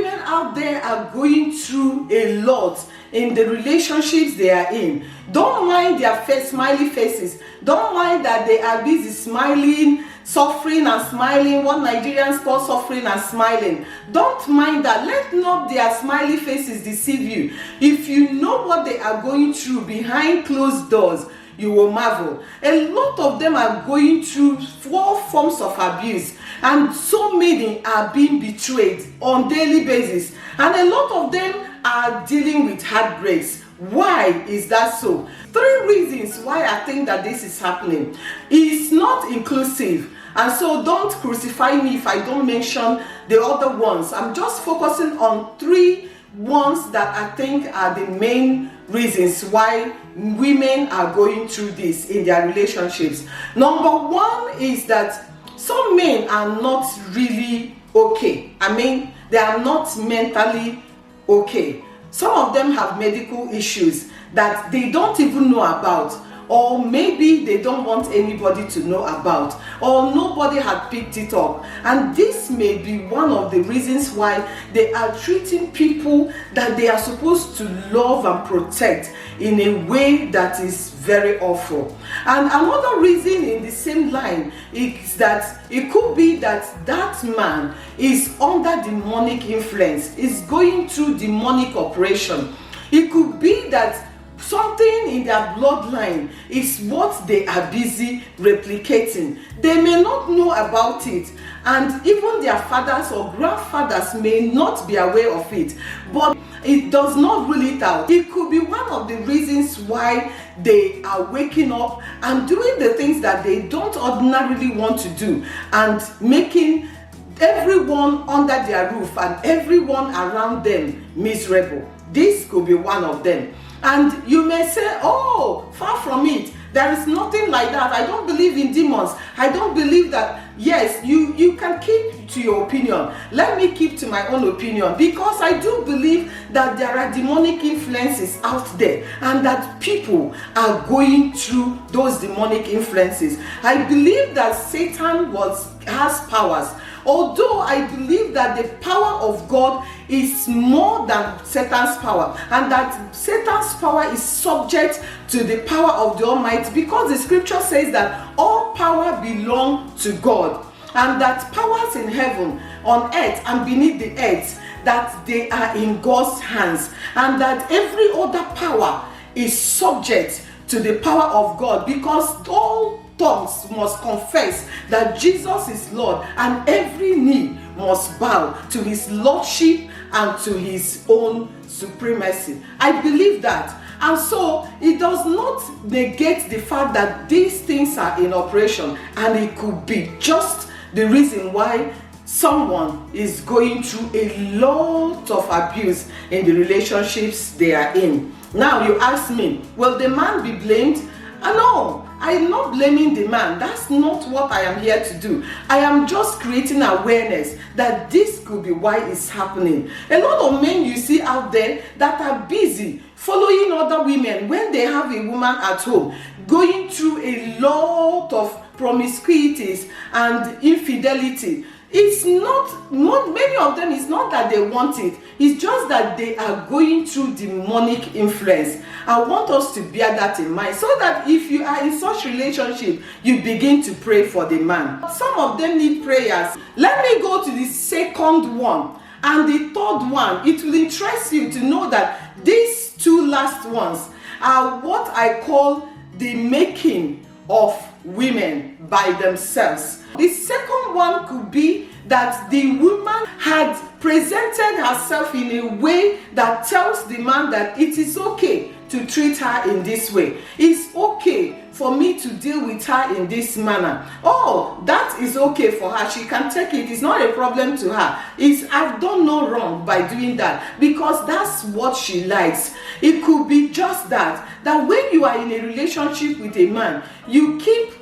women out there are going through a lot in the relationships they are in. Don't mind their smiley faces. Don't mind that they are busy smiling, suffering and smiling. What Nigerians call suffering and smiling. Don't mind that. Let not their smiley faces deceive you. If you know what they are going through behind closed doors, you will marvel. A lot of them are going through 4 forms of abuse, and so many are being betrayed on daily basis, and a lot of them are dealing with heartbreaks. Why is that so? 3 reasons why I think that this is happening. It's not inclusive, and so don't crucify me if I don't mention the other ones. I'm just focusing on 3 ones that I think are the main reasons why women are going through this in their relationships. Number 1 is that some men are not really okay. I mean, they are not mentally okay. Some of them have medical issues that they don't even know about, or maybe they don't want anybody to know about, or nobody had picked it up. And this may be one of the reasons why they are treating people that they are supposed to love and protect in a way that is very awful. And another reason in the same line is that it could be that that man is under demonic influence, is going through demonic operation. It could be that something in their bloodline is what they are busy replicating. They may not know about it, and even their fathers or grandfathers may not be aware of it, but it does not rule it out. It could be one of the reasons why they are waking up and doing the things that they don't ordinarily want to do, and making everyone under their roof and everyone around them miserable. This could be one of them. And you may say, oh, far from it. There is nothing like that. I don't believe in demons. I don't believe that. Yes, you can keep to your opinion. Let me keep to my own opinion, because I do believe that there are demonic influences out there, and that people are going through those demonic influences. I believe that Satan has powers. Although I believe that the power of God is more than Satan's power, and that Satan's power is subject to the power of the Almighty, because the scripture says that all power belongs to God, and that powers in heaven, on earth, and beneath the earth, that they are in God's hands, and that every other power is subject to the power of God, because all tongues must confess that Jesus is Lord, and every knee must bow to his lordship and to his own supremacy. I believe that. And so it does not negate the fact that these things are in operation, and it could be just the reason why someone is going through a lot of abuse in the relationships they are in. Now you ask me, will the man be blamed? No, I am not blaming the man. That's not what I am here to do. I am just creating awareness that this could be why it's happening. A lot of men you see out there that are busy following other women when they have a woman at home, going through a lot of promiscuities and infidelity. It's not, many of them, it's not that they want it. It's just that they are going through demonic influence. I want us to bear that in mind, so that if you are in such relationship, you begin to pray for the man. Some of them need prayers. Let me go to the second one and the third one. It will interest you to know that these 2 last ones are what I call the making of women by themselves. The second one could be that the woman had presented herself in a way that tells the man that it is okay to treat her in this way. It's okay for me to deal with her in this manner. Oh, that is okay for her. She can take it. It's not a problem to her. I've done no wrong by doing that, because that's what she likes. It could be just that when you are in a relationship with a man, you keep,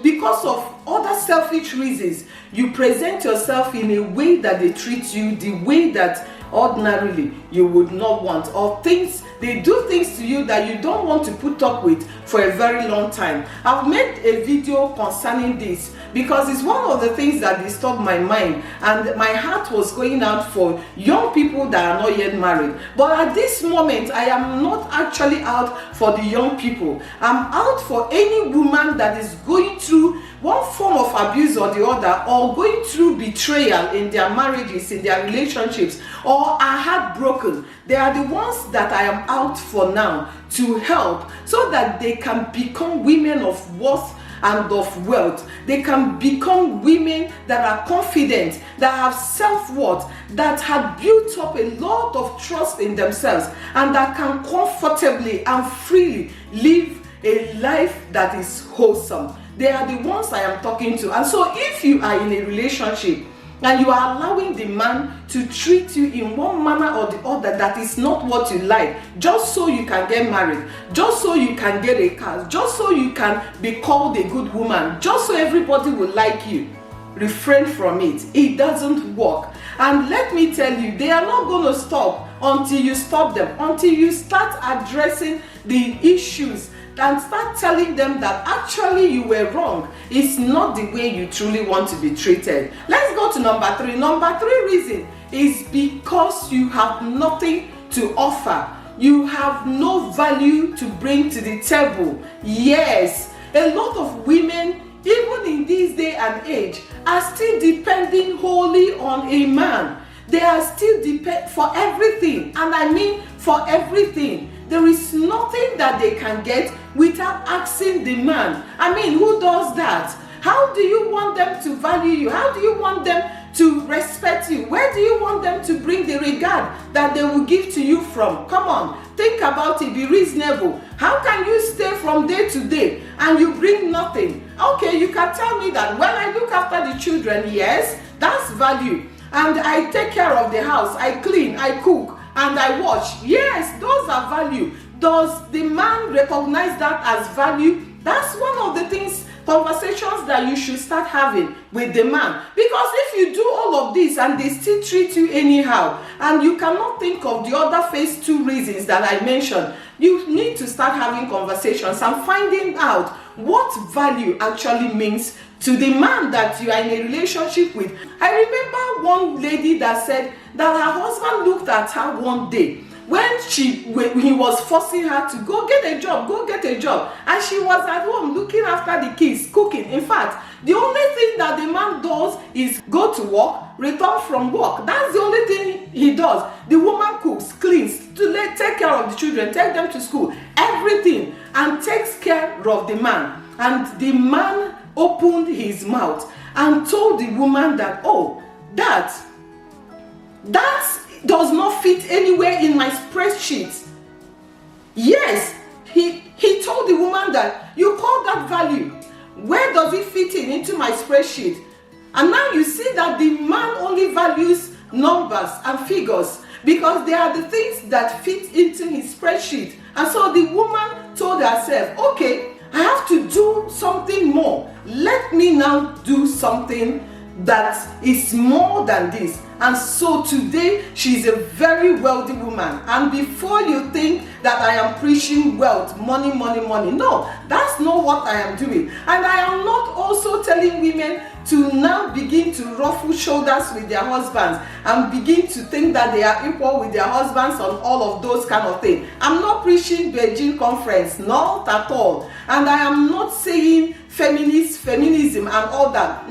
because of other selfish reasons, you present yourself in a way that they treat you the way that ordinarily you would not want, or they do things to you that you don't want to put up with for a very long time. I've made a video concerning this, because it's one of the things that disturbed my mind, and my heart was going out for young people that are not yet married. But at this moment, I am not actually out for the young people. I'm out for any woman that is going through one form of abuse or the other, or going through betrayal in their marriages, in their relationships, or are heartbroken. They are the ones that I am out for now to help, so that they can become women of worth and of wealth. They can become women that are confident, that have self-worth, that have built up a lot of trust in themselves, and that can comfortably and freely live a life that is wholesome. They are the ones I am talking to. And so if you are in a relationship and you are allowing the man to treat you in one manner or the other that is not what you like, just so you can get married, just so you can get a car, just so you can be called a good woman, just so everybody will like you, refrain from it. It doesn't work. And let me tell you, they are not going to stop until you stop them, until you start addressing the issues and start telling them that actually you were wrong. It's not the way you truly want to be treated. Let's go to number 3. Number 3 reason is because you have nothing to offer. You have no value to bring to the table. Yes, a lot of women, even in this day and age, are still depending wholly on a man. They are still depend for everything, and I mean for everything. There is nothing that they can get without asking the man. I mean, who does that? How do you want them to value you? How do you want them to respect you? Where do you want them to bring the regard that they will give to you from? Come on, think about it, be reasonable. How can you stay from day to day and you bring nothing? Okay, you can tell me that, well, I look after the children. Yes, that's value. And I take care of the house, I clean, I cook, and I wash. Yes, those are value. Does the man recognize that as value? That's one of the things, conversations that you should start having with the man. Because if you do all of this and they still treat you anyhow, and you cannot think of the other phase 2 reasons that I mentioned, you need to start having conversations and finding out what value actually means to the man that you are in a relationship with. I remember one lady that said that her husband looked at her one day when he was forcing her to go get a job, and she was at home looking after the kids, cooking. In fact, the only thing that the man does is go to work, return from work. That's the only thing he does. The woman cooks, cleans, take care of the children, take them to school, everything, and takes care of the man. And the man opened his mouth and told the woman that, oh, that does not fit anywhere in my spreadsheet. Yes, he told the woman that, you call that value? Where does it fit into my spreadsheet? And now you see that the man only values numbers and figures because they are the things that fit into his spreadsheet. And so the woman told herself, okay, I have to do something more. Let me now do something that is more than this. And so today she's a very wealthy woman. And before you think that I am preaching wealth, money, no, that's not what I am doing. And I am not also telling women to now begin to ruffle shoulders with their husbands and begin to think that they are equal with their husbands on all of those kind of things. I'm not preaching Beijing conference, not at all. And I am not saying feminism and all that.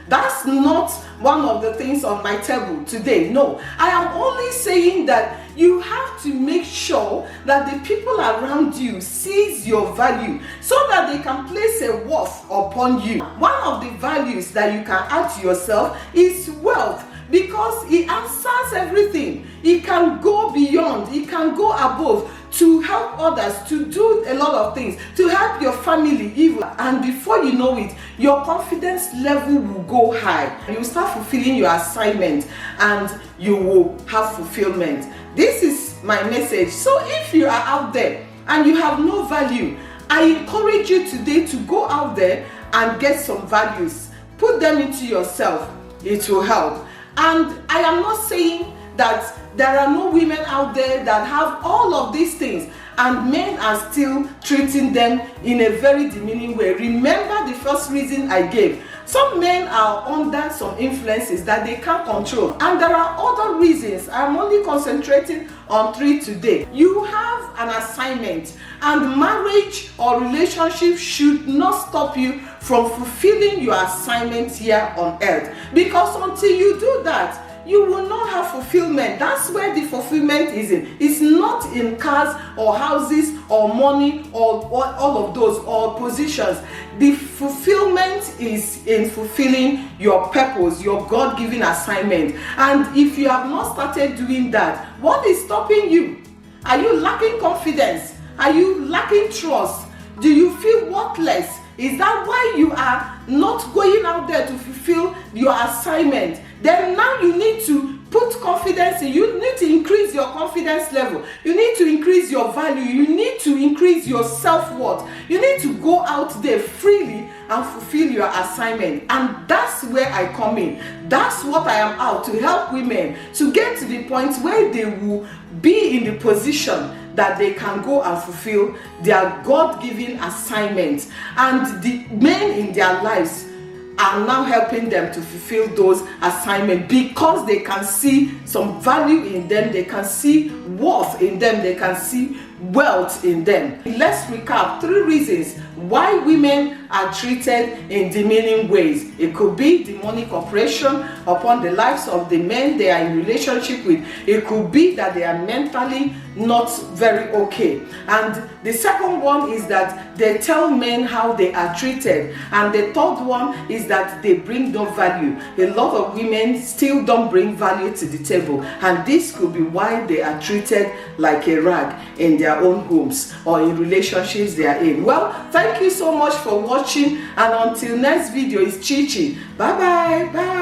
That's not one of the things on my table today. No, I am only saying that you have to make sure that the people around you sees your value so that they can place a worth upon you. One of the values that you can add to yourself is wealth, because it answers everything. It can go beyond, it can go above to help others, to do a lot of things, to help your family even. And before you know it, your confidence level will go high. You start fulfilling your assignment and you will have fulfillment. This is my message. So if you are out there and you have no value, I encourage you today to go out there and get some values. Put them into yourself. It will help. And I am not saying that there are no women out there that have all of these things and men are still treating them in a very demeaning way. Remember the first reason I gave. Some men are under some influences that they can't control, and there are other reasons. I'm only concentrating on 3 today. You have an assignment, and marriage or relationship should not stop you from fulfilling your assignment here on earth, because until you do that, you will not have fulfillment. That's where the fulfillment is in. It's not in cars or houses or money or all of those or positions. The fulfillment is in fulfilling your purpose, your God-given assignment. And if you have not started doing that, what is stopping you? Are you lacking confidence? Are you lacking trust? Do you feel worthless? Is that why you are not going out there to fulfill your assignment? Then now you need to put confidence in. You need to increase your confidence level. You need to increase your value. You need to increase your self-worth. You need to go out there freely and fulfill your assignment. And that's where I come in. That's what I am out to help women to get to the point where they will be in the position that they can go and fulfill their God-given assignments. And the men in their lives are now helping them to fulfill those assignments, because they can see some value in them, they can see worth in them, they can see wealth in them. Let's recap 3 reasons why women are treated in demeaning ways. It could be demonic oppression upon the lives of the men they are in relationship with. It could be that they are mentally not very okay. And the second one is that they tell men how they are treated. And the third one is that they bring no value. A lot of women still don't bring value to the table, and this could be why they are treated like a rag in their own homes or in relationships they are in. Well, thank you so much for watching, and until next video, it's Chichi. Bye bye.